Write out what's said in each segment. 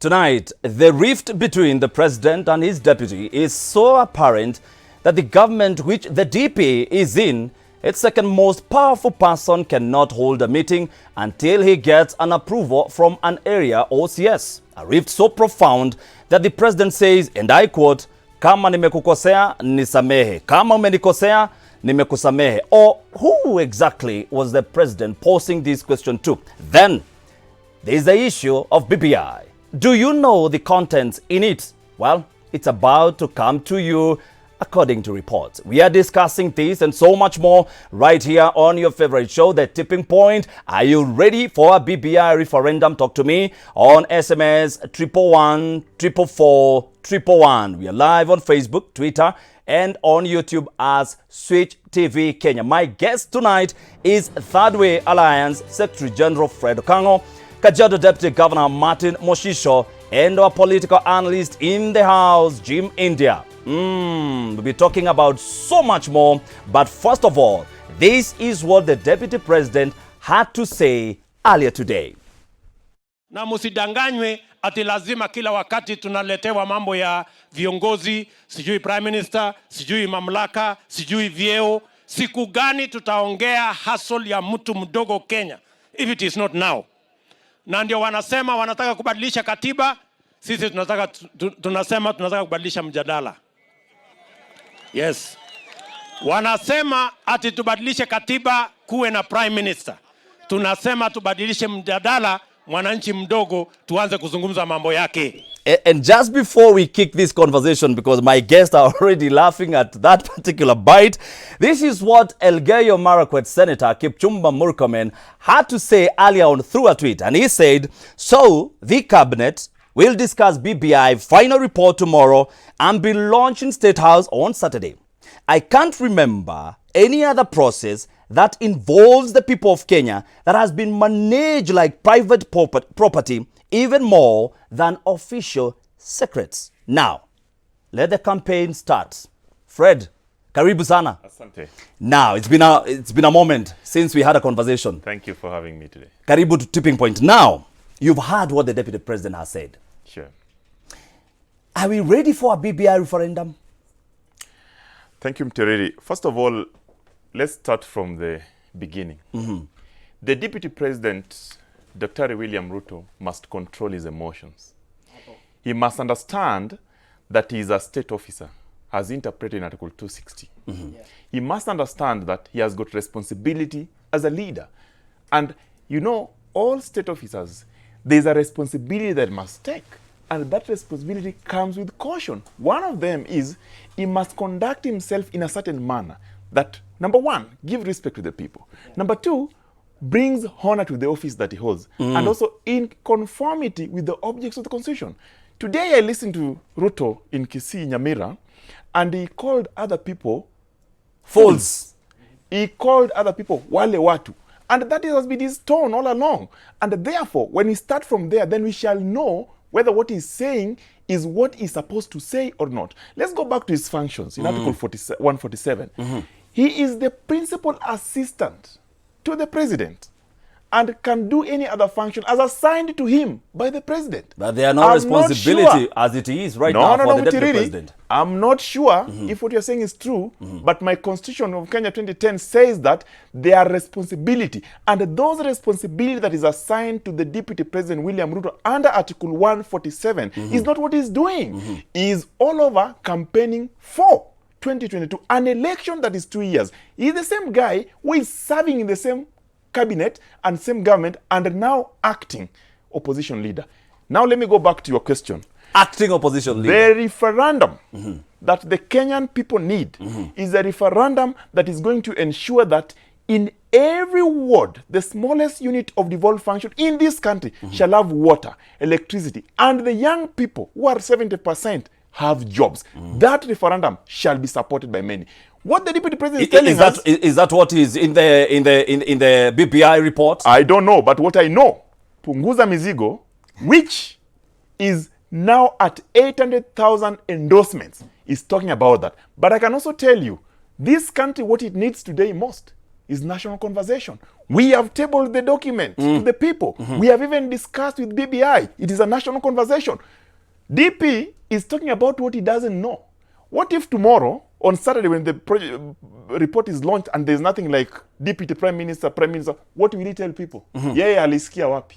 Tonight, the rift between the president and his deputy is so apparent that the government which the DP is in, its second most powerful person, cannot hold a meeting until he gets an approval from an area OCS. A rift so profound that the president says, and I quote, "Kama nimekukosea nisamehe, kama umenikosea nimekusamehe." Or who exactly was the president posing this question to? Then there is the issue of BBI. Do you know the contents in it? Well, it's about to come to you according to reports. We are discussing this and so much more right here on your favorite show, The Tipping Point. Are you ready for a BBI referendum? Talk to me on SMS 111 444 111. We are live on Facebook, Twitter, and on YouTube as Switch TV Kenya. My guest tonight is Third Way Alliance Secretary General Fred Okango, Kajiado Deputy Governor Martin Moshisho, and our political analyst in the house, Jim India. We'll be talking about so much more, but first of all, this is what the Deputy President had to say earlier today. Na musidanganywe ati lazima kila wakati tunaletewa mambo ya viongozi, sijui Prime Minister, sijui mamlaka, sijui vyeo. Siku gani tutaongea hustle ya mtu mdogo Kenya, if it is not now? Na ndio wanasema wanataka kubadilisha katiba, sisi tunasema tunataka kubadilisha mjadala. Yes. Wanasema ati tubadilishe katiba kuwe na Prime Minister. Tunasema tubadilishe mjadala, mwananchi mdogo tuanze kuzungumza mambo yake. And just before we kick this conversation, because my guests are already laughing at that particular bite, this is what Elgeyo Marakwet Senator Kipchumba Murkomen had to say earlier on through a tweet. And he said, so the cabinet will discuss BBI final report tomorrow and be launched in State House on Saturday. I can't remember any other process that involves the people of Kenya that has been managed like private property even more than official secrets. Now, let the campaign start. Fred, karibu sana. Asante. Now, it's been a moment since we had a conversation. Thank you for having me today. Karibu to Tipping Point. Now, you've heard what the Deputy President has said. Sure. Are we ready for a BBI referendum? Thank you, Mtereri. First of all, let's start from the beginning. The Deputy President, Dr. William Ruto, must control his emotions. He must understand that he is a state officer, as interpreted in Article 260. He must understand that he has got responsibility as a leader. And you know, all state officers, there's a responsibility that must take. And that responsibility comes with caution. One of them is he must conduct himself in a certain manner that, number one, give respect to the people. Number two, brings honor to the office that he holds. And also in conformity with the objects of the Constitution. Today I listened to Ruto in Kisii, Nyamira, and he called other people fools. He called other people wale watu. And that has been his tone all along. And therefore, when we start from there, then we shall know whether what he's saying is what he's supposed to say or not. Let's go back to his functions in Article 147. He is the principal assistant to the president and can do any other function as assigned to him by the president. But there are no responsibility as it is right now for the deputy president. I'm not sure if what you're saying is true, but my Constitution of Kenya 2010 says that there are responsibility. And those responsibility that is assigned to the Deputy President William Ruto under Article 147 is not what he's doing. He is all over campaigning for 2022, an election that is 2 years. He's the same guy who is serving in the same cabinet and same government and now acting opposition leader. Now let me go back to your question. Acting opposition leader. The referendum that the Kenyan people need is a referendum that is going to ensure that in every ward, the smallest unit of devolved function in this country shall have water, electricity, and the young people who are 70% have jobs. That referendum shall be supported by many. What the Deputy President is telling us... Is that what is in the BBI report? I don't know, but what I know, Punguza Mizigo, which is now at 800,000 endorsements, is talking about that. But I can also tell you, this country, what it needs today most is national conversation. We have tabled the document to the people. We have even discussed with BBI. It is a national conversation. DP is talking about what he doesn't know. What if tomorrow, on Saturday, when the report is launched and there's nothing like Deputy Prime Minister, what will he tell people? Yeah, alisikia wapi?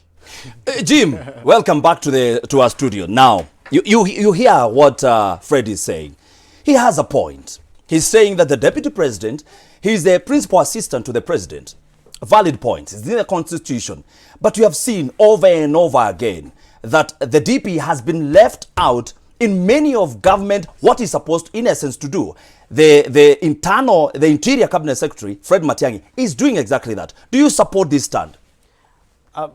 Jim, welcome back to our studio. Now, you hear what Fred is saying. He has a point. He's saying that the Deputy President, he's the principal assistant to the President. A valid point. It's in the Constitution. But you have seen over and over again that the DP has been left out in many of government what he's supposed, in essence, to do. The Interior Cabinet Secretary, Fred Matiang'i, is doing exactly that. Do you support this stand?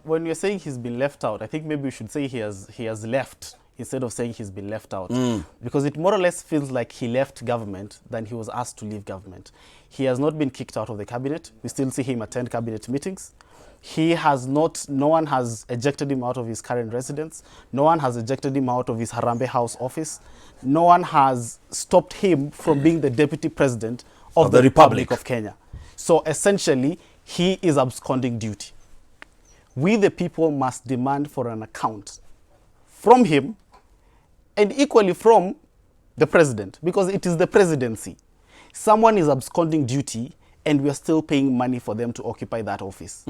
When you're saying he's been left out, I think maybe we should say he has left instead of saying he's been left out. Because it more or less feels like he left government than he was asked to leave government. He has not been kicked out of the cabinet. We still see him attend cabinet meetings. No one has ejected him out of his current residence. No one has ejected him out of his Harambee House office. No one has stopped him from being the deputy president of the Republic of Kenya. So essentially, he is absconding duty. We, the people, must demand for an account from him and equally from the president, because it is the presidency. Someone is absconding duty and we are still paying money for them to occupy that office.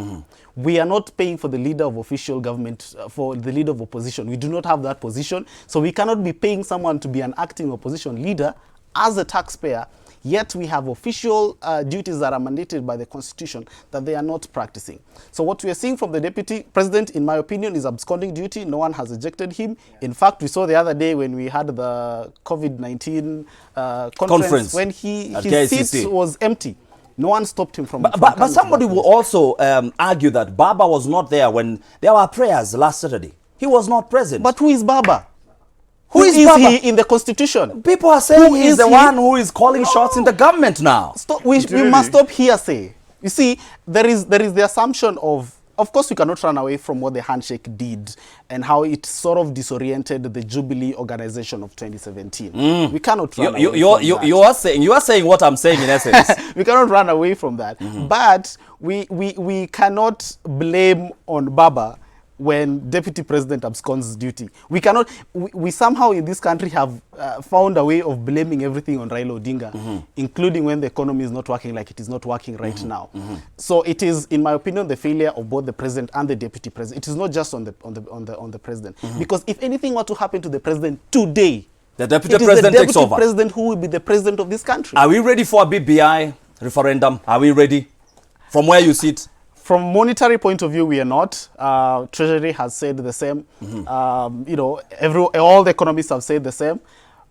We are not paying for the leader of official government, for the leader of opposition. We do not have that position. So we cannot be paying someone to be an acting opposition leader as a taxpayer, yet we have official duties that are mandated by the Constitution that they are not practicing. So what we are seeing from the Deputy President, in my opinion, is absconding duty. No one has ejected him. In fact, we saw the other day when we had the COVID-19 conference when his seat was empty. No one stopped him from... But somebody will also argue that Baba was not there when there were prayers last Saturday. He was not present. But who is Baba? Who is Baba? He in the Constitution? People are saying he's the one who is calling shots in the government now. Stop. We must stop hearsay. You see, there is the assumption of course, we cannot run away from what the handshake did and how it sort of disoriented the Jubilee organization of 2017. We cannot run away from that. You are saying what I'm saying in essence. We cannot run away from that. But we cannot blame on Baba when Deputy President absconds duty. We cannot, we somehow in this country have found a way of blaming everything on Raila Odinga, including when the economy is not working like it is not working right now. So it is, in my opinion, the failure of both the President and the Deputy President. It is not just on the President. Because if anything were to happen to the President today, the Deputy President takes over. The Deputy President who will be the President of this country. Are we ready for a BBI referendum? Are we ready? From where you sit? From monetary point of view, we are not. Treasury has said the same. You know, all the economists have said the same.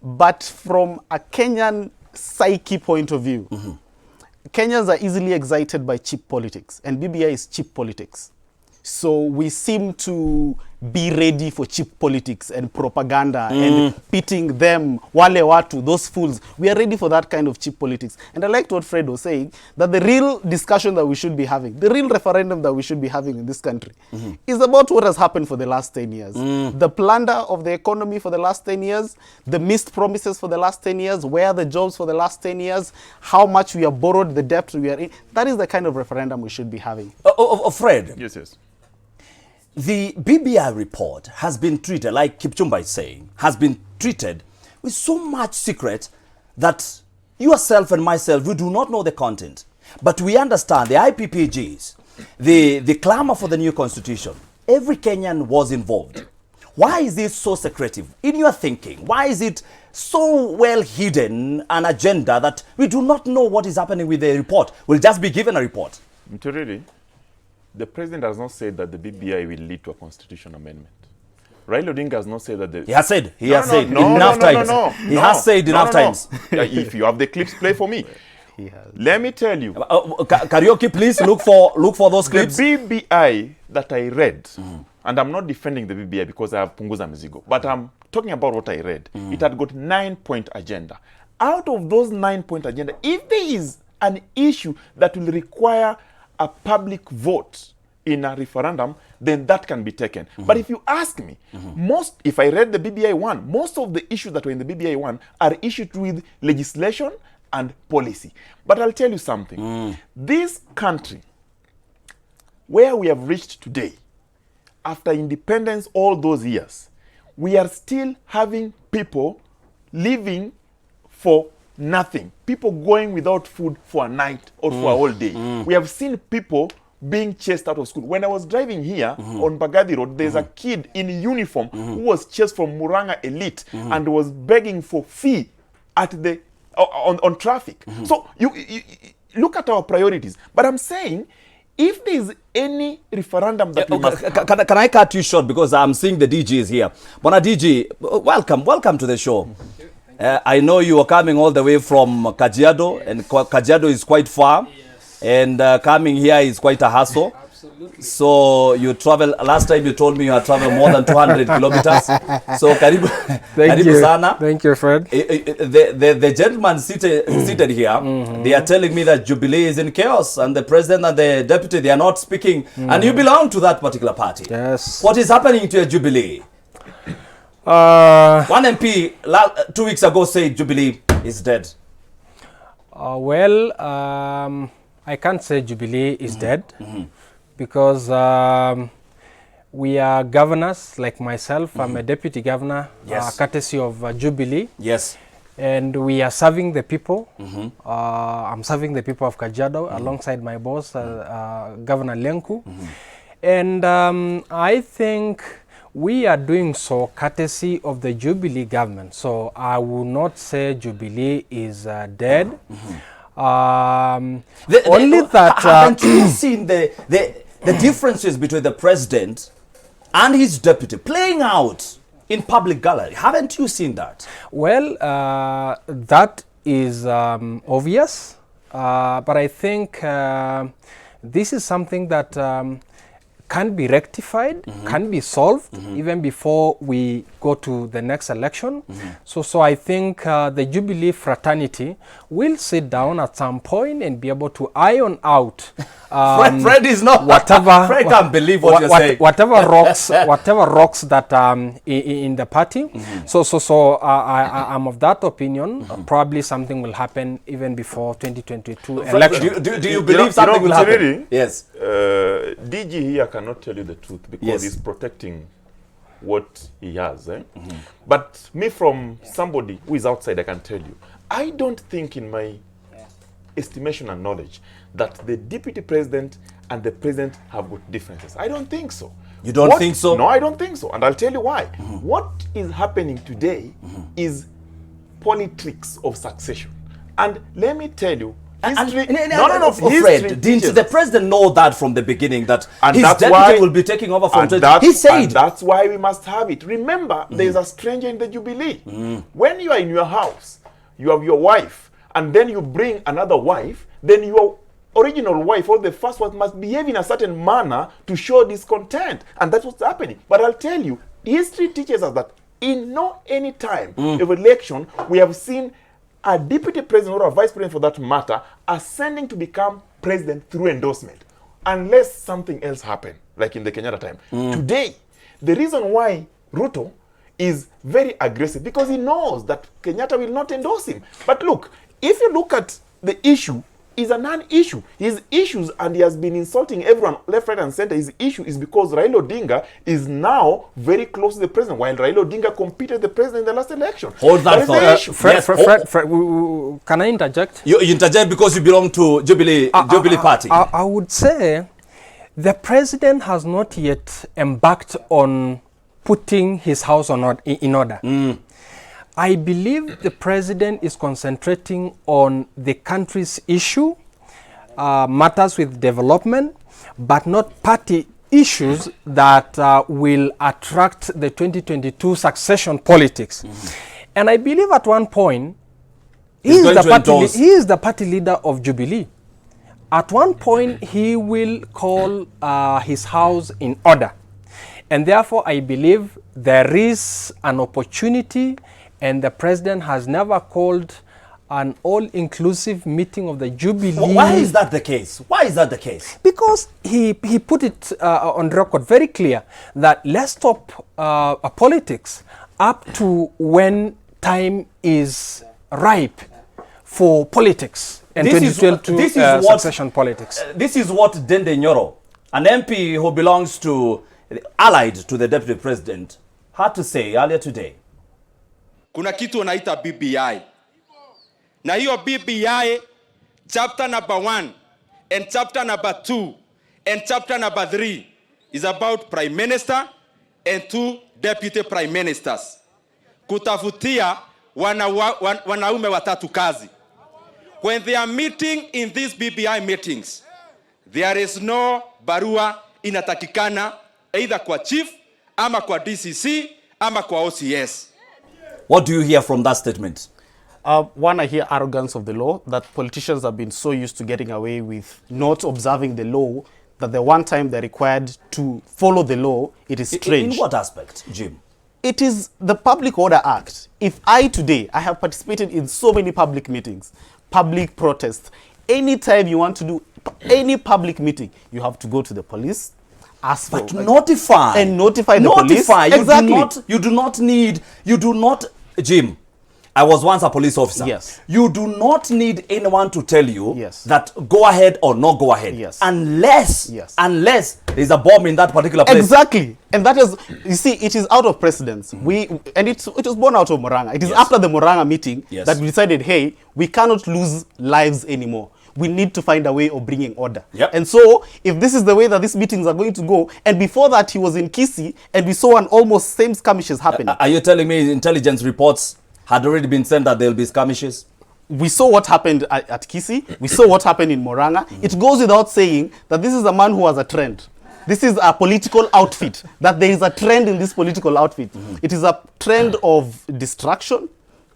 But from a Kenyan psyche point of view, Kenyans are easily excited by cheap politics, and BBI is cheap politics. So we seem to be ready for cheap politics and propaganda and pitting them, wale watu, those fools. We are ready for that kind of cheap politics. And I liked what Fred was saying, that the real discussion that we should be having, the real referendum that we should be having in this country is about what has happened for the last 10 years. The plunder of the economy for the last 10 years, the missed promises for the last 10 years, where are the jobs for the last 10 years, how much we have borrowed, the debt we are in. That is the kind of referendum we should be having. Fred. Yes. The BBI report has been treated, like Kipchumba is saying, has been treated with so much secret that yourself and myself, we do not know the content. But we understand the IPPGs, the clamor for the new constitution. Every Kenyan was involved. Why is this so secretive? In your thinking, why is it so well hidden an agenda that we do not know what is happening with the report? We'll just be given a report. Really, the president has not said that the BBI will lead to a constitutional amendment. Raila Odinga has not said that the... He has said enough times. He has said enough times. If you have the clips, play for me. Let me tell you. Karaoke, please look for those clips. The BBI that I read, and I'm not defending the BBI because I have punguza mizigo, but I'm talking about what I read. It had got 9-point agenda. Out of those 9-point agenda, if there is an issue that will require a public vote in a referendum, then that can be taken. But if you ask me, if I read the BBI 1, most of the issues that were in the BBI 1 are issued with legislation and policy. But I'll tell you something. This country, where we have reached today, after independence all those years, we are still having people living for nothing. People going without food for a night or for a whole day. We have seen people being chased out of school. When I was driving here on Bagadi Road, there's a kid in uniform who was chased from Muranga Elite and was begging for fee at the on traffic. So you look at our priorities. But I'm saying, if there is any referendum that we must have, Can I cut you short because I'm seeing the DG is here. Bona DG, welcome to the show. I know you are coming all the way from Kajiado, and Kajiado is quite far, and coming here is quite a hassle. Absolutely. So you travel, last time you told me you had traveled more than 200 kilometers. So karibu, karibu sana. Thank you, Fred. The gentleman seated here, they are telling me that Jubilee is in chaos and the president and the deputy, they are not speaking. And you belong to that particular party. Yes. What is happening to your Jubilee? One MP 2 weeks ago said Jubilee is dead. I can't say Jubilee is dead because we are governors like myself. I'm a deputy governor, courtesy of Jubilee. Yes. And we are serving the people. I'm serving the people of Kajiado alongside my boss, Governor Lenku. And I think we are doing so courtesy of the Jubilee government. So I will not say Jubilee is dead. Haven't you seen the differences between the president and his deputy playing out in public gallery? Haven't you seen that? Well, that is obvious, but I think this is something that can be rectified, can be solved even before we go to the next election. So I think the Jubilee fraternity will sit down at some point and be able to iron out Fred is not whatever. Fred can't believe what you're saying. Whatever rocks that in the party. So I'm of that opinion. Probably something will happen even before 2022 election. Do you believe something will happen? Really? Yes. DG here cannot tell you the truth because he's protecting what he has. But me, from somebody who is outside, I can tell you, I don't think, in my estimation and knowledge, that the deputy president and the president have got differences. I don't think so. You don't think so? No, I don't think so. And I'll tell you why. What is happening today is politics of succession. And let me tell you, history, Fred, didn't the president know that from the beginning, that and his deputy will be taking over from he said. And that's why we must have it. Remember, there's a stranger in the Jubilee. When you are in your house, you have your wife, and then you bring another wife, then your original wife or the first one must behave in a certain manner to show discontent. And that's what's happening. But I'll tell you, history teaches us that in any time of election, we have seen a deputy president or a vice president, for that matter, ascending to become president through endorsement, unless something else happened, like in the Kenyatta time. Today, the reason why Ruto is very aggressive, because he knows that Kenyatta will not endorse him. But look, if you look at the issue, is a non-issue. His issues, and he has been insulting everyone left, right, and center. His issue is because Raila Odinga is now very close to the president, while Raila Odinga competed the president in the last election. Hold that thought. Fred, can I interject? You interject because you belong to Jubilee Party. I would say the president has not yet embarked on putting his house in order. I believe the president is concentrating on the country's issue, matters with development, but not party issues that will attract the 2022 succession politics. And I believe at one point, he is the party leader of Jubilee. At one point, he will call his house in order. And therefore, I believe there is an opportunity, and the president has never called an all-inclusive meeting of the Jubilee. Why is that the case? Why is that the case? Because he put it on record very clear that let's stop politics up to when time is ripe for politics and This is 2012 succession politics. This is what Dende Nyoro, an MP who belongs to, allied to the Deputy President, had to say earlier today. Kuna kitu wanaita BBI. Na hiyo BBI, chapter number 1 and chapter number 2 and chapter number 3 is about Prime Minister and 2 Deputy Prime Ministers. Kutafutia wanaume watatu kazi. When they are meeting in these BBI meetings, there is no barua inatakikana either kwa chief, ama kwa DCC, ama kwa OCS. What do you hear from that statement? One, I hear arrogance of the law, that politicians have been so used to getting away with not observing the law that the one time they're required to follow the law, it is strange. In what aspect, Jim? It is the Public Order Act. If I have participated in so many public meetings, public protests. Anytime you want to do any public meeting, you have to go to the police, ask for... But notify. And notify the police. Exactly. You do not, Jim, I was once a police officer. Yes. You do not need anyone to tell you yes. that go ahead or not go ahead. Yes. Unless there's a bomb in that particular place. Exactly. And that is, you see, it is out of precedence. It was born out of Moranga. It is after the Moranga meeting that we decided, hey, we cannot lose lives anymore. We need to find a way of bringing order. Yep. And so, if this is the way that these meetings are going to go, and before that he was in Kisii, and we saw an almost same skirmishes happening. Are you telling me intelligence reports had already been sent that there will be skirmishes? We saw what happened at Kisii. We saw what happened in Moranga. It goes without saying that this is a man who has a trend. This is a political outfit, that there is a trend in this political outfit. It is a trend of distraction,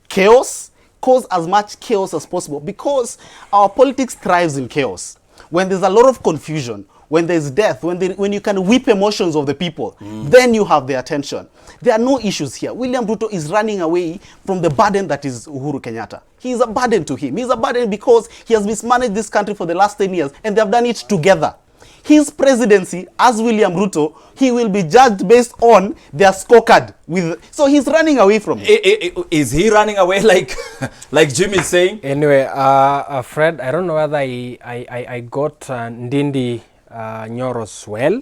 chaos, cause as much chaos as possible, because our politics thrives in chaos. When there's a lot of confusion, when there's death, when you can whip emotions of the people, then you have their attention. There are no issues here. William Ruto is running away from the burden that is Uhuru Kenyatta. He is a burden to him. He is a burden because he has mismanaged this country for the last 10 years, and they have done it together. His presidency, as William Ruto, he will be judged based on their scorecard. So he's running away from it. Is he running away like Jim is saying? Anyway, Fred, I don't know whether I got Ndindi Nyoro's well.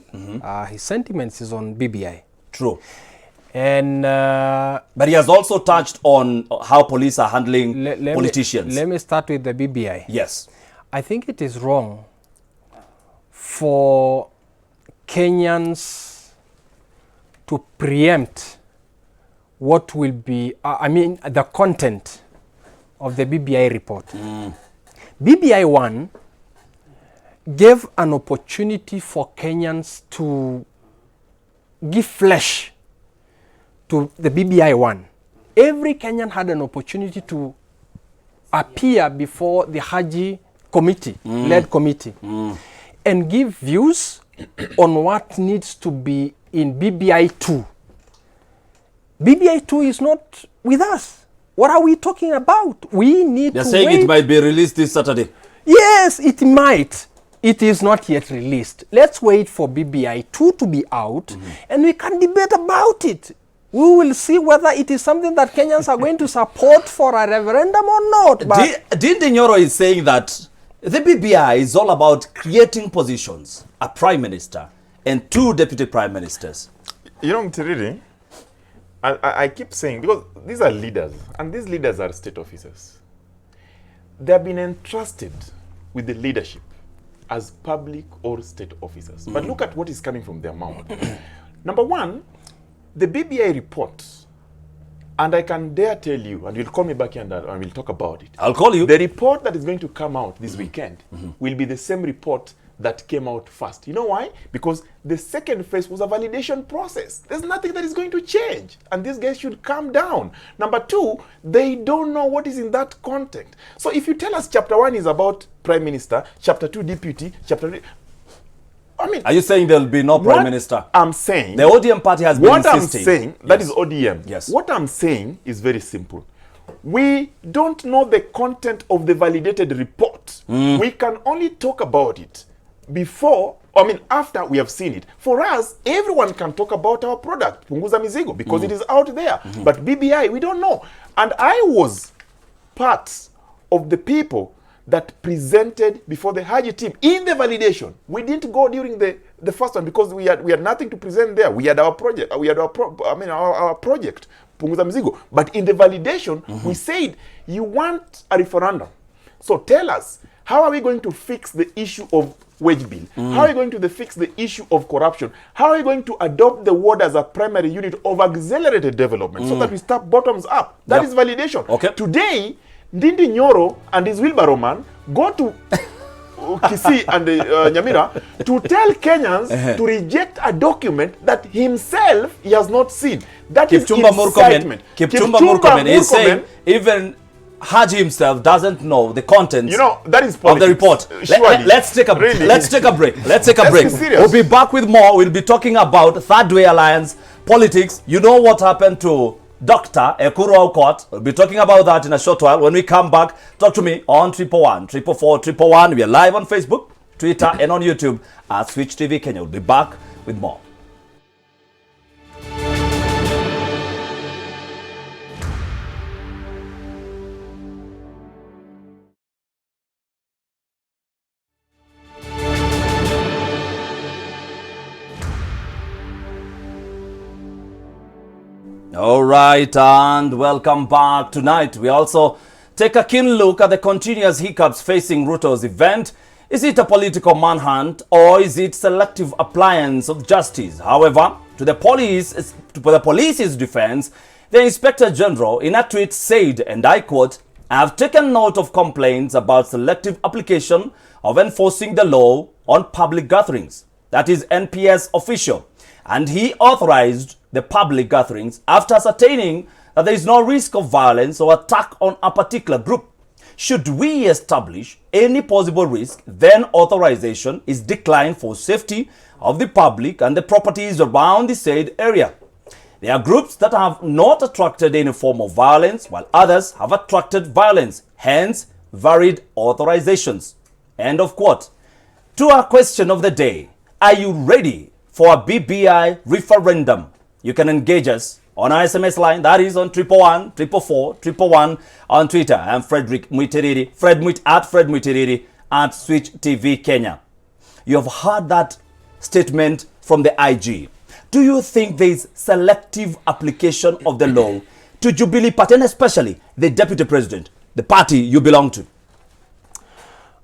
His sentiments is on BBI. True. And but he has also touched on how police are handling politicians. Let me start with the BBI. Yes. I think it is wrong for Kenyans to preempt what will be, the content of the BBI report. BBI 1 gave an opportunity for Kenyans to give flesh to the BBI 1. Every Kenyan had an opportunity to appear before the Haji committee, led committee, and give views on what needs to be in BBI 2. BBI 2 is not with us. What are we talking about? We need to wait. They're saying it might be released this Saturday. Yes, it might. It is not yet released. Let's wait for BBI 2 to be out, and we can debate about it. We will see whether it is something that Kenyans are going to support for a referendum or not. But Ndindi Nyoro is saying that the BBI is all about creating positions, a prime minister and 2 deputy prime ministers. You know, Mtiriri, I keep saying, because these are leaders, and these leaders are state officers. They have been entrusted with the leadership as public or state officers. But look at what is coming from their mouth. Number one, the BBI report, and I can dare tell you, and you'll call me back here and we'll talk about it. I'll call you. The report that is going to come out this weekend will be the same report that came out first. You know why? Because the second phase was a validation process. There's nothing that is going to change. And these guys should calm down. Number 2, they don't know what is in that content. So if you tell us chapter 1 is about prime minister, chapter 2 deputy, chapter 3... I mean, are you saying there will be no prime minister? I'm saying... The ODM party has been insisting. What I'm saying, that is ODM. Yes. What I'm saying is very simple. We don't know the content of the validated report. We can only talk about it before, after we have seen it. For us, everyone can talk about our product, Punguza Mizigo, because it is out there. But BBI, we don't know. And I was part of the people that presented before the Haji team in the validation. We didn't go during the first one because we had nothing to present there. We had our project. We had our project, Punguza Mzigo. But in the validation, we said, you want a referendum. So tell us, how are we going to fix the issue of wage bill? How are we going to fix the issue of corruption? How are we going to adopt the ward as a primary unit of accelerated development so that we start bottoms up? That is validation. Okay. Today, Ndindi Nyoro and his wheelbarrow man go to Kisii and Nyamira to tell Kenyans to reject a document that himself he has not seen. That Kipchumba is incitement. Kipchumba Murkomen is saying even Haji himself doesn't know the contents, you know, that is of the report. Let's take a Really? let's take a break. Let's take a Let's break. be serious. We'll be back with more. We'll be talking about Third Way Alliance politics. You know what happened to Dr. Ekuru Aukot. We'll be talking about that in a short while. When we come back, talk to me on 111 444 111. We are live on Facebook, Twitter, and on YouTube at Switch TV Kenya. We'll be back with more. All right, and welcome back. Tonight, we also take a keen look at the continuous hiccups facing Ruto's event. Is it a political manhunt or is it selective appliance of justice? However, to the police's defense, the Inspector General in a tweet said, and I quote, "I have taken note of complaints about selective application of enforcing the law on public gatherings." That is NPS official. And he authorized the public gatherings after ascertaining that there is no risk of violence or attack on a particular group. Should we establish any possible risk, then authorization is declined for safety of the public and the properties around the said area. There are groups that have not attracted any form of violence, while others have attracted violence, hence varied authorizations. End of quote. To our question of the day, are you ready for a BBI referendum? You can engage us on our SMS line, that is on 111 444 111 on Twitter. I'm Frederick Muiteriri, at Fred Muiteriri at Switch TV Kenya. You have heard that statement from the IG. Do you think there is selective application of the law to Jubilee Party, and especially the Deputy President, the party you belong to?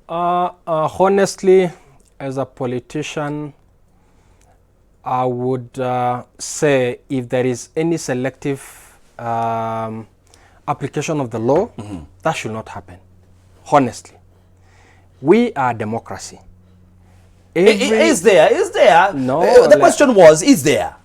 Honestly, as a politician, I would say if there is any selective application of the law, that should not happen. Honestly, we are democracy. Is there? No. The question was, is there?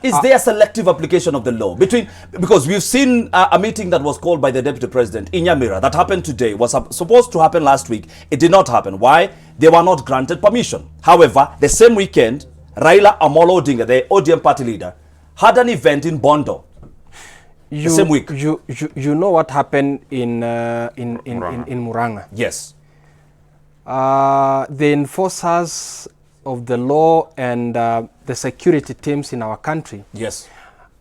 Is there selective application of the law because we've seen a meeting that was called by the Deputy President in Nyamira that happened today, was supposed to happen last week. It did not happen. Why? They were not granted permission. However, the same weekend, Raila Amolo Odinga, the ODM party leader, had an event in Bondo. The same week. You know what happened in Muranga? Yes. The enforcers of the law and the security teams in our country, yes,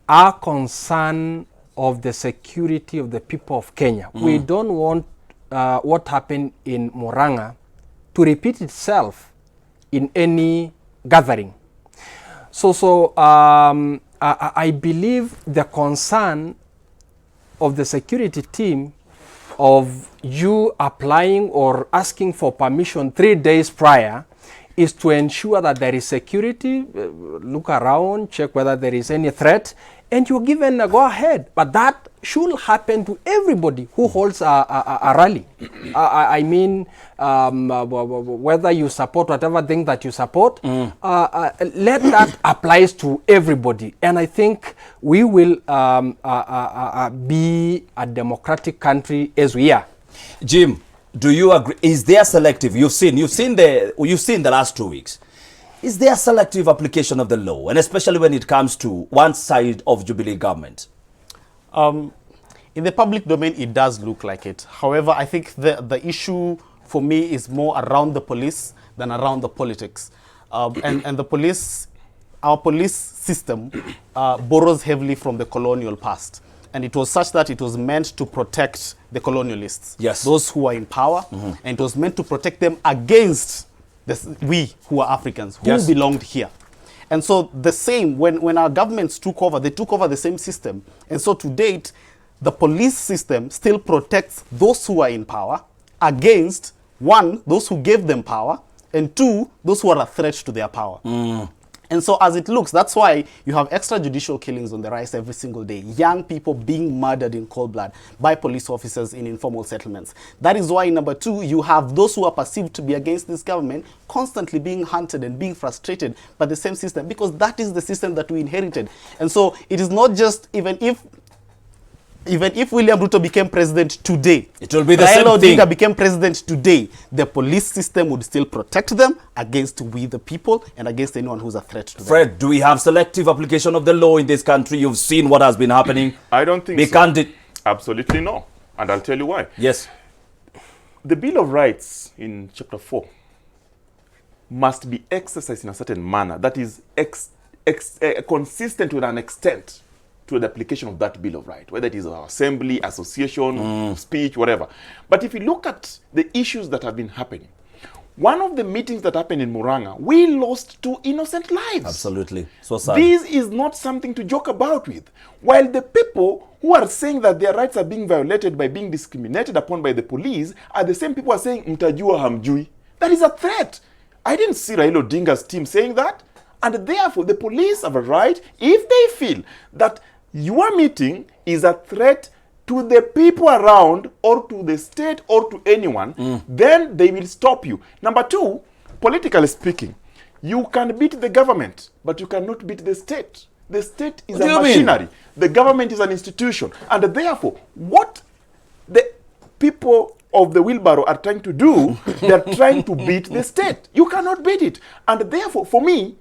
are concerned of the security of the people of Kenya. We don't want what happened in Muranga to repeat itself in any gathering. So I believe the concern of the security team of you applying or asking for permission 3 days prior is to ensure that there is security, look around, check whether there is any threat, and you're given a go-ahead. But that should happen to everybody who holds a rally. I mean, whether you support whatever thing that you support, let that apply to everybody. And I think we will be a democratic country as we are. Jim, do you agree? Is there selective? You've seen the last 2 weeks. Is there selective application of the law, and especially when it comes to one side of Jubilee government? In the public domain, it does look like it. However, I think the issue for me is more around the police than around the politics. And the police, our police system borrows heavily from the colonial past. and it was such that it was meant to protect the colonialists, Yes. those who are in power, and it was meant to protect them against we who are Africans, who Yes. belonged here. And so the same, when our governments took over, they took over the same system. And so to date, the police system still protects those who are in power against, one, those who gave them power, and two, those who are a threat to their power. And so as it looks, that's why you have extrajudicial killings on the rise every single day. Young people being murdered in cold blood by police officers in informal settlements. That is why, number two, you have those who are perceived to be against this government constantly being hunted and being frustrated by the same system, because that is the system that we inherited. And so it is not just, even if William Ruto became president today, It will be the Raila same thing. Odinga became president today, the police system would still protect them against we the people and against anyone who's a threat to them. Fred, do we have selective application of the law in this country? You've seen what has been happening. I don't think Be so. candid. Absolutely no. And I'll tell you why. Yes. The Bill of Rights in Chapter 4 must be exercised in a certain manner that is consistent with an extent to the application of that Bill of Rights, whether it is our assembly, association, speech, whatever. But if you look at the issues that have been happening, one of the meetings that happened in Muranga, we lost 2 innocent lives. Absolutely. So sad. This is not something to joke about with. While the people who are saying that their rights are being violated by being discriminated upon by the police are the same people who are saying, mtajua hamjui. That is a threat. I didn't see Raila Odinga's team saying that. And therefore, the police have a right, if they feel that your meeting is a threat to the people around or to the state or to anyone, then they will stop you. Number two, politically speaking, you can beat the government, but you cannot beat the state. The state is What do a you mean? machinery. The government is an institution. And therefore, what the people of the wheelbarrow are trying to do, they are trying to beat the state. You cannot beat it. And therefore, for me,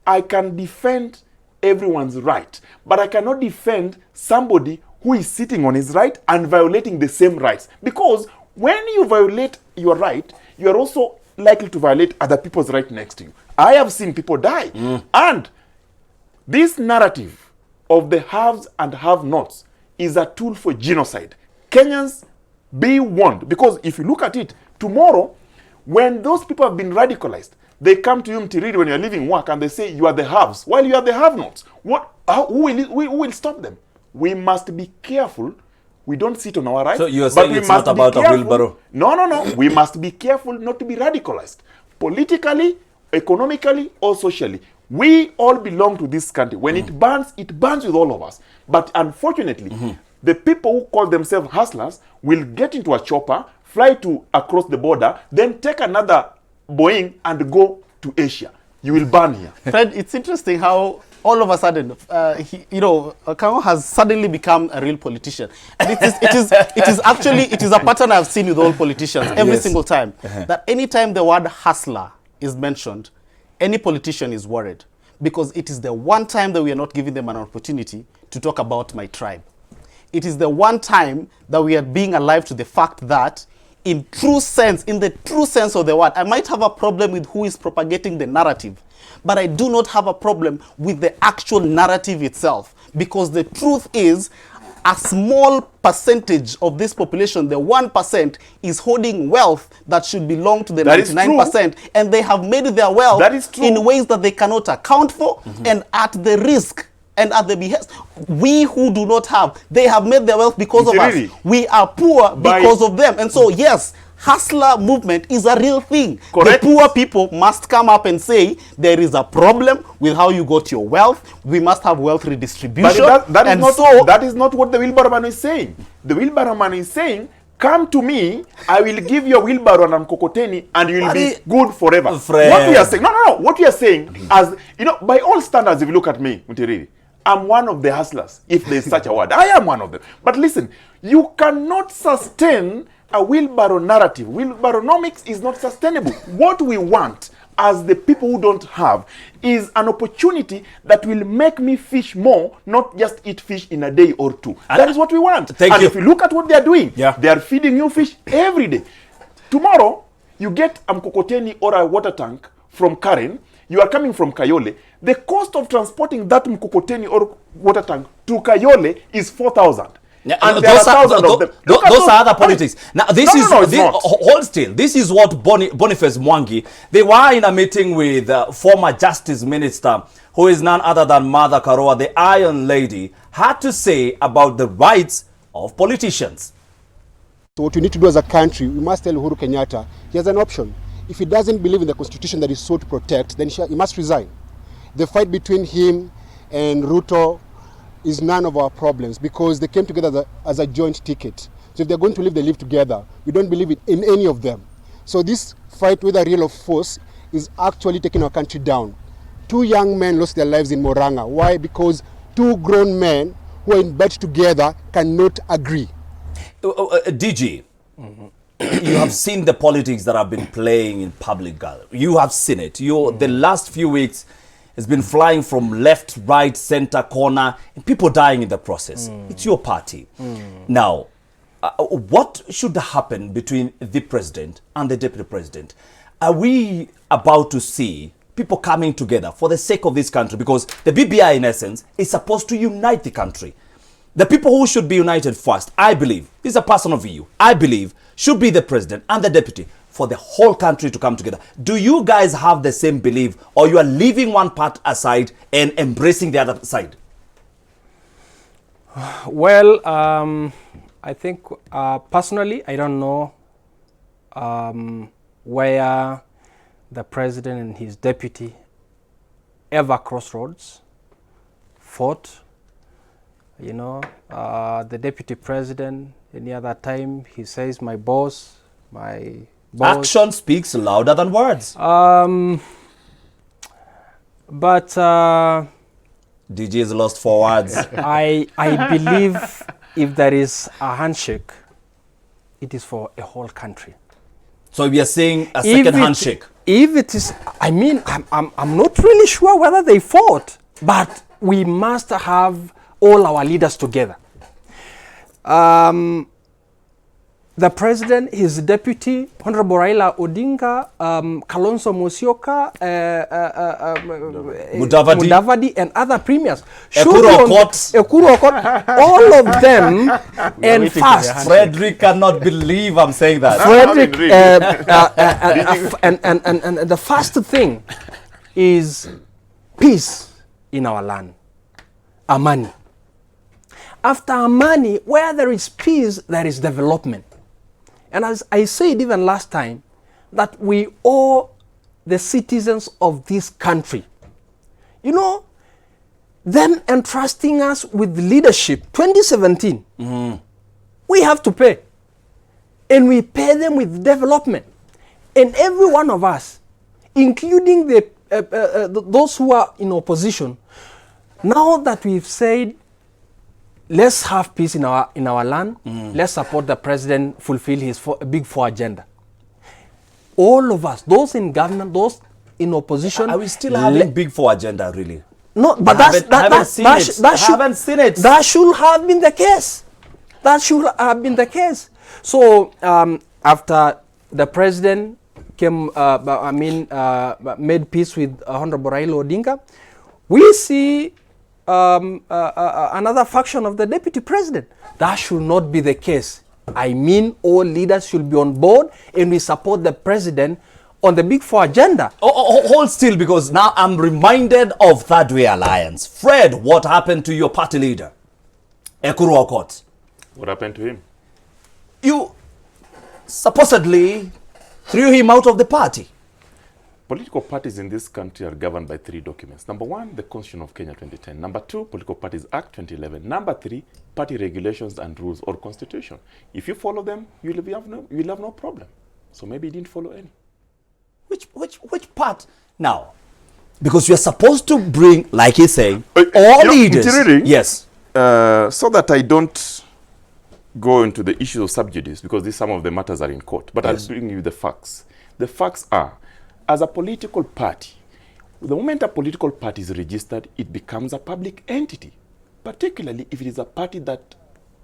I can defend everyone's right, but I cannot defend somebody who is sitting on his right and violating the same rights. Because when you violate your right, you are also likely to violate other people's right next to you. I have seen people die. And this narrative of the haves and have-nots is a tool for genocide. Kenyans, be warned. Because if you look at it, tomorrow, when those people have been radicalized, they come to you, Mtiriri, when you're leaving work, and they say you are the haves, while you are the have-nots. Who will stop them? We must be careful. We don't sit on our rights. So you're but saying we it's must not be about a careful. wheelbarrow? No. We must be careful not to be radicalized. Politically, economically, or socially. We all belong to this country. When it burns with all of us. But unfortunately, the people who call themselves hustlers will get into a chopper, fly to across the border, then take another Boeing and go to Asia. You will burn here. Fred, it's interesting how all of a sudden, Kamo has suddenly become a real politician. And it is a pattern I've seen with all politicians every single time. That anytime the word hustler is mentioned, any politician is worried. Because it is the one time that we are not giving them an opportunity to talk about my tribe. It is the one time that we are being alive to the fact that in the true sense of the word, I might have a problem with who is propagating the narrative, but I do not have a problem with the actual narrative itself, because the truth is a small percentage of this population, the 1%, is holding wealth that should belong to the 99%, and they have made their wealth in ways that they cannot account for, and at the risk and at the behest. We who do not have, they have made their wealth because of us. We are poor because of them. And so, yes, hustler movement is a real thing. Correct. The poor people must come up and say, there is a problem with how you got your wealth. We must have wealth redistribution. But that is not what the wheelbarrow man is saying. The wheelbarrow man is saying, come to me, I will give you a wheelbarrow and a mkokoteni, and you will be good forever. Fred. What we are saying, what we are saying, as you know, by all standards, if you look at me, Mtiriri, I'm one of the hustlers, if there's such a word. I am one of them. But listen, you cannot sustain a wheelbarrow narrative. Wheelbarrownomics is not sustainable. What we want as the people who don't have is an opportunity that will make me fish more, not just eat fish in a day or two. That is what we want. Thank you. If you look at what they are doing, Yeah. they are feeding you fish every day. Tomorrow, you get a mkokoteni or a water tank from Karen, You are coming from Kayole. The cost of transporting that mkokoteni or water tank to Kayole is 4,000. Yeah, And there are thousands of them. Look at those are other politics. Now, this No, is no, no, it's not. hold still. This is what Boniface Mwangi. They were in a meeting with former Justice Minister, who is none other than Martha Karua, the Iron Lady, had to say about the rights of politicians. So what we need to do as a country, we must tell Uhuru Kenyatta he has an option. If he doesn't believe in the constitution that he sought to protect, then he must resign. The fight between him and Ruto is none of our problems because they came together as a joint ticket. So if they're going to live, they live together. We don't believe in any of them. So this fight, whether real or false, is actually taking our country down. 2 young men lost their lives in Moranga. Why? Because 2 grown men who are in bed together cannot agree. DG, you have seen the politics that have been playing in public gallery. You have seen it. The last few weeks has been flying from left, right, center, corner, and people dying in the process. It's your party. Now, what should happen between the president and the deputy president? Are we about to see people coming together for the sake of this country? Because the BBI, in essence, is supposed to unite the country. The people who should be united first, I believe, this is a personal view, I believe, should be the president and the deputy for the whole country to come together. Do you guys have the same belief, or you are leaving one part aside and embracing the other side? Well, I think personally, I don't know where the president and his deputy ever crossroads, fought. You know, the deputy president, any other time, he says, my boss, my boss. Action speaks louder than words. But DG is lost for words. I believe if there is a handshake, it is for a whole country. So we are saying a second handshake. If it is, I mean, I'm not really sure whether they fought, but we must have all our leaders together. The president, his deputy, Honorable Raila Odinga, Kalonzo Musyoka, Mudavadi, and other premiers. Ekuru Okot, all of them, and fast. Frederick cannot believe I'm saying that. Frederick, and the first thing is peace in our land. Amani. After Amani, where there is peace, there is development. And as I said even last time, that we owe the citizens of this country, you know, them entrusting us with leadership, 2017, we have to pay. And we pay them with development. And every one of us, including those who are in opposition, now that we've said, let's have peace in our land. Let's support the president fulfill his big 4 agenda. All of us, those in government, those in opposition. Are we still having big 4 agenda, really? No, but I haven't seen it. That should have been the case. That should have been the case. So after the president came, made peace with Honorable Raila Odinga, we see another faction of the deputy president. That should not be the case. I mean, all leaders should be on board and we support the president on the big 4 agenda. Hold still, because now I'm reminded of Third Way Alliance. Fred, what happened to your party leader, Ekuru Okot? What happened to him? You supposedly threw him out of the party. Political parties in this country are governed by 3 documents. Number 1, the Constitution of Kenya 2010. Number 2, Political Parties Act 2011. Number 3, party regulations and rules or constitution. If you follow them, you'll have no problem. So maybe he didn't follow any. Which part? Now, because you're supposed to bring, like he's saying, all you know, leaders. Mtiriri, Yes. So that I don't go into the issues of sub judice, because some of the matters are in court, but Yes. I'll bring you the facts. The facts are, as a political party, the moment a political party is registered, it becomes a public entity, particularly if it is a party that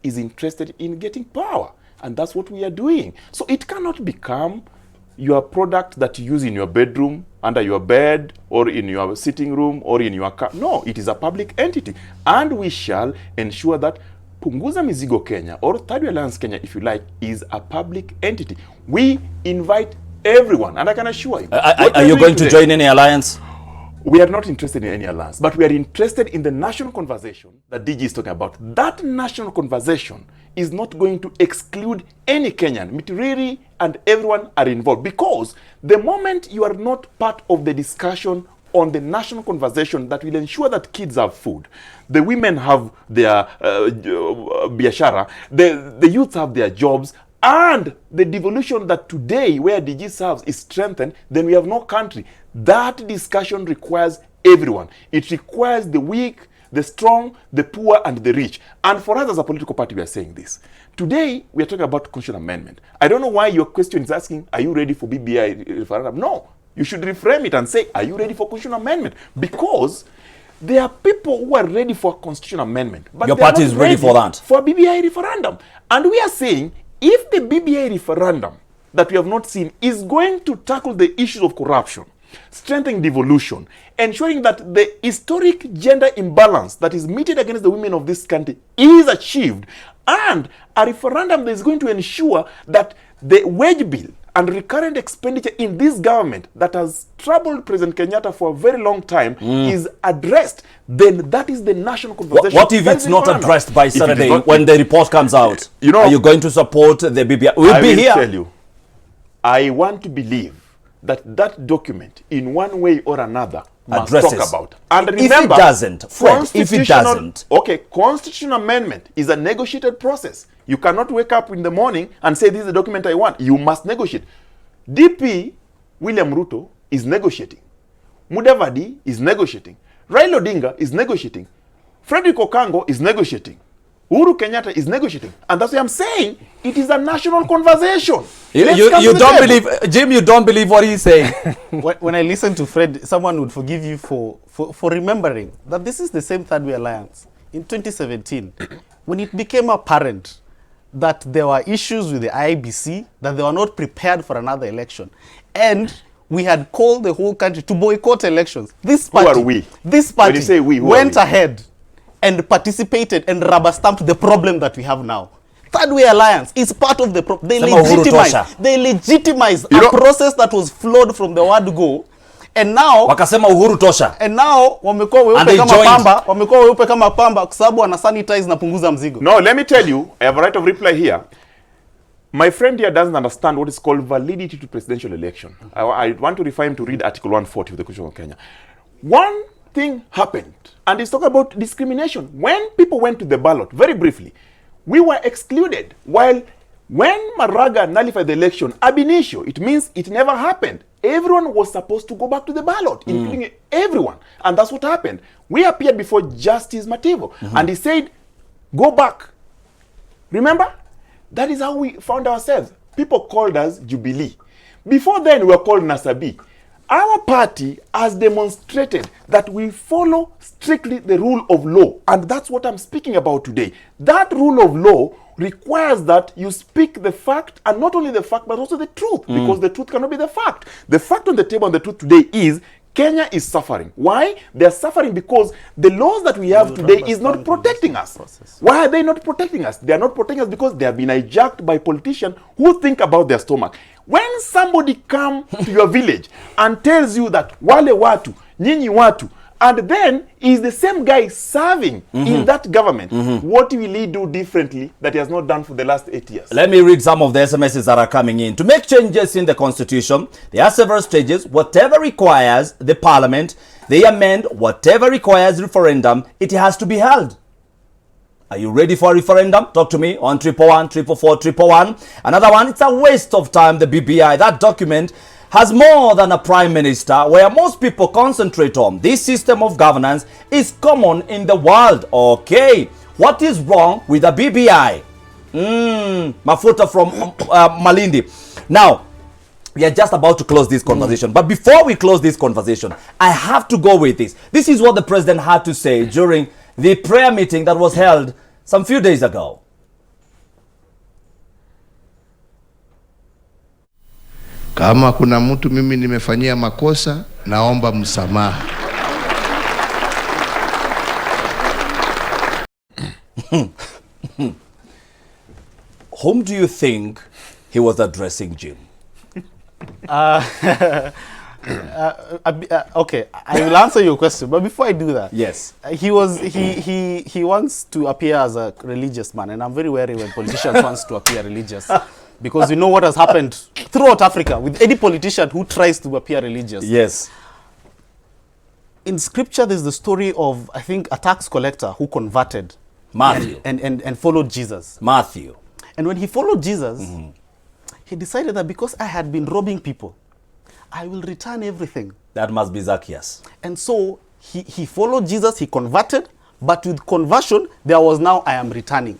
is interested in getting power. And that's what we are doing. So it cannot become, your product that you use in your bedroom, under your bed, or in your sitting room, or in your car. No, it is a public entity. And we shall ensure that Punguza Mizigo Kenya, or Third Way Alliance Kenya, if you like, is a public entity. We invite everyone, and I can assure you. Are you going to join any alliance? We are not interested in any alliance, but we are interested in the national conversation that DG is talking about. That national conversation is not going to exclude any Kenyan. Mitiriri and everyone are involved, because the moment you are not part of the discussion on the national conversation that will ensure that kids have food, the women have their biashara, the youth have their jobs, and the devolution that today where DG serves is strengthened, then we have no country. That discussion requires everyone. It requires the weak, the strong, the poor, and the rich. And for us as a political party, we are saying this. Today, we are talking about constitutional amendment. I don't know why your question is asking, are you ready for BBI referendum? No. You should reframe it and say, are you ready for constitutional amendment? Because there are people who are ready for constitutional amendment. But your party is ready for that? For BBI referendum. And we are saying, if the BBI referendum that we have not seen is going to tackle the issues of corruption, strengthening devolution, ensuring that the historic gender imbalance that is meted against the women of this country is achieved, and a referendum that is going to ensure that the wage bill and recurrent expenditure in this government that has troubled President Kenyatta for a very long time is addressed, then that is the national conversation. What if it's not addressed by Saturday when the report comes out? You know, are you going to support the BBI? We'll be here. I will tell you, I want to believe that that document, in one way or another, must talk about. And remember, if it doesn't, Fred, if it doesn't. Okay, constitutional amendment is a negotiated process. You cannot wake up in the morning and say, this is the document I want. You must negotiate. DP William Ruto is negotiating. Mudavadi is negotiating. Raila Odinga is negotiating. Frederick Okango is negotiating. Uhuru Kenyatta is negotiating. And that's why I'm saying it is a national conversation. You don't believe, Jim, you don't believe what he's saying. When I listen to Fred, someone would forgive you for remembering that this is the same Third Way Alliance. In 2017, when it became apparent that there were issues with the IEBC, that they were not prepared for another election, and we had called the whole country to boycott elections. This party, who are we? This party when you say we, went ahead and participated and rubber-stamped the problem that we have now. Third Way Alliance is part of the problem. They legitimize a process that was flawed from the word go. And now wakasema uhuru tosha. And now wamekuwa weupe kama pamba, wamekuwa weupe kama pamba kwa sababu wana sanitize na punguza mzigo. No, let me tell you, I have a right of reply here. My friend here doesn't understand what is called validity to presidential election. I want to refer him to read Article 140 of the Constitution of Kenya. One thing happened, and it's talking about discrimination. When people went to the ballot, very briefly, we were excluded. While when Maraga nullified the election ab initio, it means it never happened. Everyone was supposed to go back to the ballot, including everyone. And that's what happened. We appeared before Justice Mativo, and he said, go back. Remember? That is how we found ourselves. People called us Jubilee. Before then, we were called Nasabi. Our party has demonstrated that we follow strictly the rule of law. And that's what I'm speaking about today. That rule of law requires that you speak the fact, and not only the fact, but also the truth, because the truth cannot be the fact. The fact on the table and the truth today is Kenya is suffering. Why? They are suffering because the laws that we have today is not protecting us. Why are they not protecting us? They are not protecting us because they have been hijacked by politicians who think about their stomach. When somebody comes to your village and tells you that wale watu, nyinyi watu, and then is the same guy serving in that government, what will he do differently that he has not done for the last 8 years? Let me read some of the SMSs that are coming in. To make changes in the constitution, there are several stages. Whatever requires the parliament, they amend. Whatever requires referendum, it has to be held. Are you ready for a referendum? Talk to me on 111 444 111. Another one, it's a waste of time, the BBI. That document has more than a prime minister, where most people concentrate on. This system of governance is common in the world. Okay, what is wrong with the BBI? Mafuta from Malindi. Now, we are just about to close this conversation. But before we close this conversation, I have to go with this. This is what the president had to say during the prayer meeting that was held some few days ago. Kama kuna mtu mimi nimefanyia makosa, naomba msamaha. Whom do you think he was addressing, Jim? Okay, I will answer your question, but before I do that, Yes. He wants to appear as a religious man, and I'm very wary when politicians wants to appear religious, because we know what has happened throughout Africa with any politician who tries to appear religious. Yes. In scripture, there's the story of, I think, a tax collector who converted Matthew. and followed Jesus. Matthew. And when he followed Jesus, he decided that because I had been robbing people, I will return everything. That must be Zacchaeus. And so he followed Jesus, he converted, but with conversion, there was now, I am returning.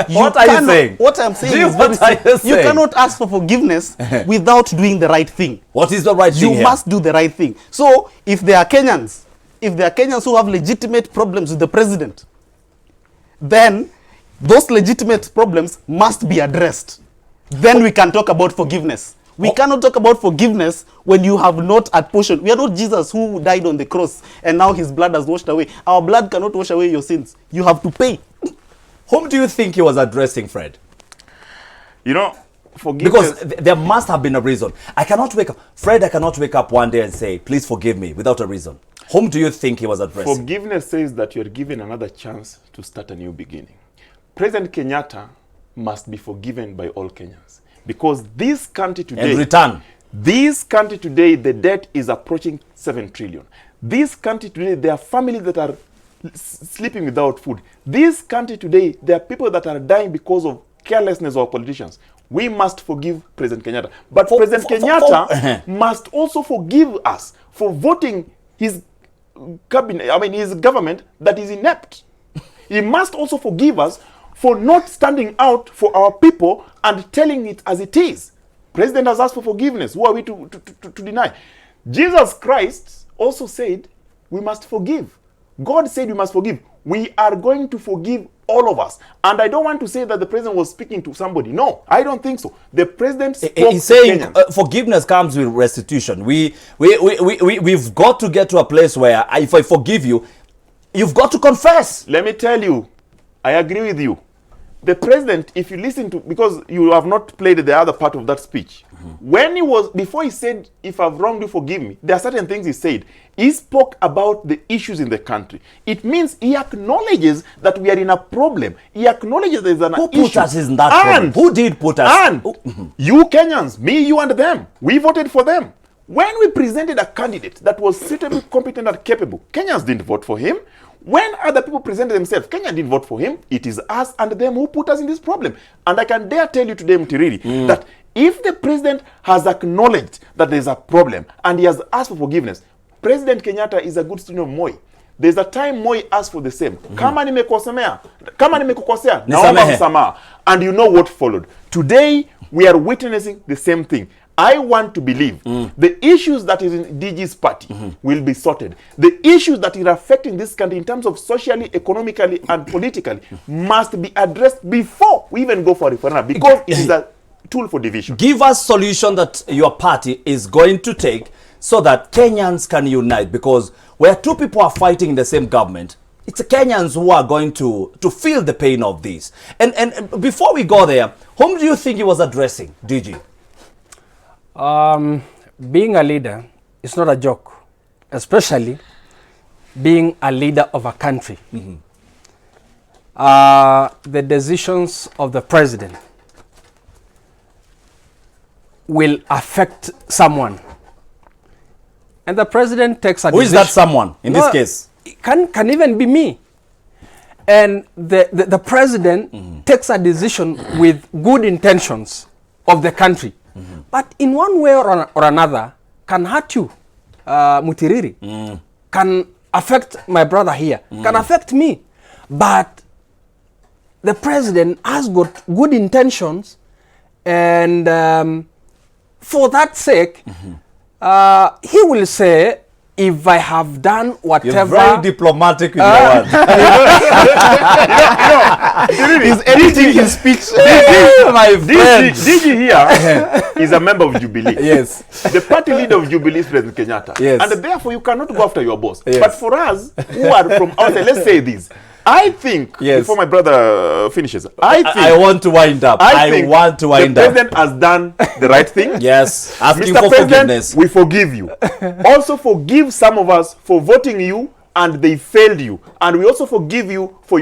What are you saying? What I'm saying Jim, is very what are you simple. You saying? cannot ask for forgiveness without doing the right thing. What is the right thing You here? must do the right thing. So if there are Kenyans who have legitimate problems with the president, then those legitimate problems must be addressed. Then we can talk about forgiveness. We cannot talk about forgiveness when you have not apportioned. We are not Jesus who died on the cross and now his blood has washed away. Our blood cannot wash away your sins. You have to pay. Whom do you think he was addressing, Fred? You know, forgiveness. Because there must have been a reason. I cannot wake up, Fred, I cannot wake up one day and say, please forgive me, without a reason. Whom do you think he was addressing? Forgiveness says that you're given another chance to start a new beginning. President Kenyatta must be forgiven by all Kenyans. Because this country today... And return. This country today, the debt is approaching 7 trillion. This country today, there are families that are sleeping without food. This country today, there are people that are dying because of carelessness of politicians. We must forgive President Kenyatta. But President Kenyatta must also forgive us for voting his cabinet, his government that is inept. He must also forgive us for not standing out for our people and telling it as it is. President has asked for forgiveness. Who are we to deny? Jesus Christ also said we must forgive. God said we must forgive. We are going to forgive all of us. And I don't want to say that the president was speaking to somebody. No, I don't think so. The president spoke He's to saying Kenyans. forgiveness comes with restitution. We've got to get to a place where if I forgive you, you've got to confess. Let me tell you, I agree with you. The president, if you listen to, because you have not played the other part of that speech, when he was, before he said, if I've wronged you, forgive me, there are certain things he said. He spoke about the issues in the country. It means he acknowledges that we are in a problem. He acknowledges there's an issue. Who put us in that problem? Who did put us? And you Kenyans, me, you and them, we voted for them. When we presented a candidate that was suitably competent and capable, Kenyans didn't vote for him. When other people presented themselves, Kenya didn't vote for him. It is us and them who put us in this problem. And I can dare tell you today, Mtiriri, that if the president has acknowledged that there's a problem and he has asked for forgiveness, President Kenyatta is a good student of Moi. There's a time Moi asked for the same. Kama nimekukosea, naomba msamaha. And you know what followed. Today, we are witnessing the same thing. I want to believe the issues that is in DG's party will be sorted. The issues that are affecting this country in terms of socially, economically, and politically must be addressed before we even go for referendum, because it is a tool for division. Give us solution that your party is going to take so that Kenyans can unite, because where two people are fighting in the same government, it's the Kenyans who are going to feel the pain of this. And before we go there, whom do you think he was addressing, DG? Being a leader is not a joke, especially being a leader of a country. The decisions of the president will affect someone. And the president takes a Who decision. is that someone in this case? It can even be me. And the president takes a decision with good intentions of the country. But in one way or another, can hurt you, Mutiriri, can affect my brother here, can affect me. But the president has got good intentions, and for that sake, he will say, if I have done You're whatever... very diplomatic with your words. He's editing his speech. My friend. DG here is a member of Jubilee. Yes. The party leader of Jubilee is President Kenyatta. Yes. And therefore you cannot go after your boss. Yes. But for us who are from outside, let's say this. I think, Yes. before my brother finishes, I think I want to wind up. I want to wind the up. president has done the right thing. Yes, asking Mr. for President, forgiveness. we forgive you. Also forgive some of us for voting you and they failed you. And we also forgive you for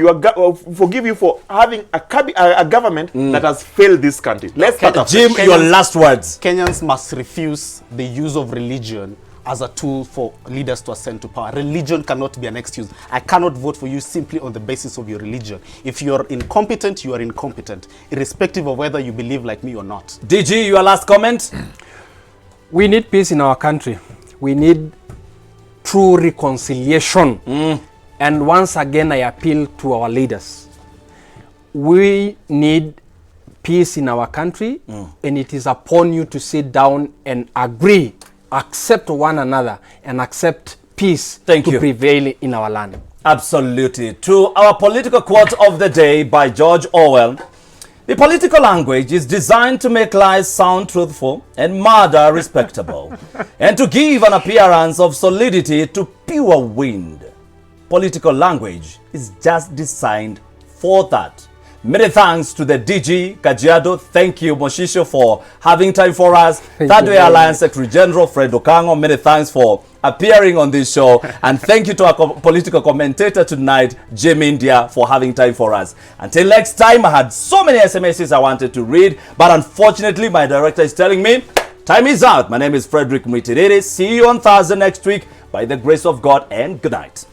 having a government that has failed this country. Let's start afresh. Jim, your last words. Kenyans must refuse the use of religion as a tool for leaders to ascend to power. Religion cannot be an excuse. I cannot vote for you simply on the basis of your religion. If you're incompetent, you are incompetent, irrespective of whether you believe like me or not. DG, your last comment? We need peace in our country. We need true reconciliation. And once again, I appeal to our leaders. We need peace in our country, and it is upon you to sit down and agree, accept one another, and accept peace Thank to you. prevail in our land. Absolutely. To our political quote of the day by George Orwell, the political language is designed to make lies sound truthful and murder respectable, and to give an appearance of solidity to pure wind. Political language is just designed for that. Many thanks to the DG Kajiado. Thank you, Moshisho, for having time for us. Third Way Alliance Secretary General Fred Okango, many thanks for appearing on this show. And thank you to our political commentator tonight, Jim India, for having time for us. Until next time, I had so many SMSs I wanted to read, but unfortunately, my director is telling me time is out. My name is Frederick Mwitiriri. See you on Thursday next week by the grace of God, and good night.